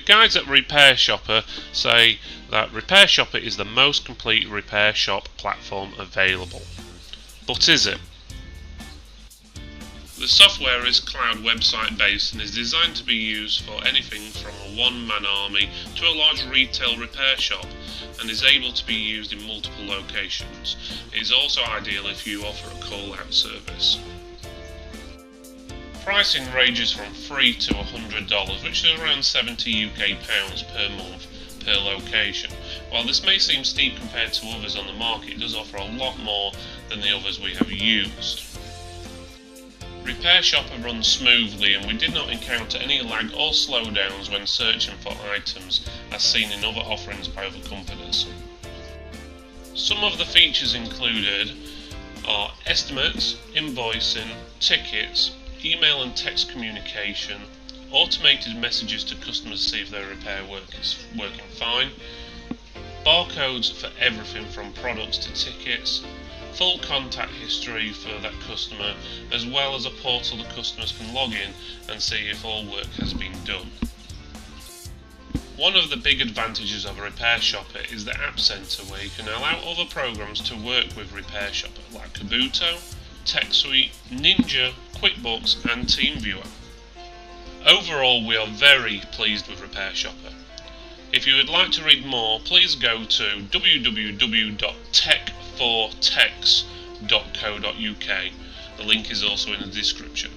guys at RepairShopr say that RepairShopr is the most complete repair shop platform available. But is it? The software is cloud website based and is designed to be used for anything from a one-man army to a large retail repair shop, and is able to be used in multiple locations. It is also ideal if you offer a call-out service. Pricing ranges from $3 to $100, which is around £70 UK per month per location. While this may seem steep compared to others on the market, it does offer a lot more than the others we have used. RepairShopr runs smoothly, and we did not encounter any lag or slowdowns when searching for items as seen in other offerings by other companies. Some of the features included are estimates, invoicing, tickets, email and text communication, automated messages to customers to see if their repair work is working fine, barcodes for everything from products to tickets, full contact history for that customer, as well as a portal the customers can log in and see if all work has been done. One of the big advantages of RepairShopr is the App Center, where you can allow other programs to work with RepairShopr like Kabuto, TechSuite, Ninja, QuickBooks and TeamViewer. Overall, we are very pleased with RepairShopr. If you would like to read more, please go to www.TechForTechs.co.uk. The link is also in the description.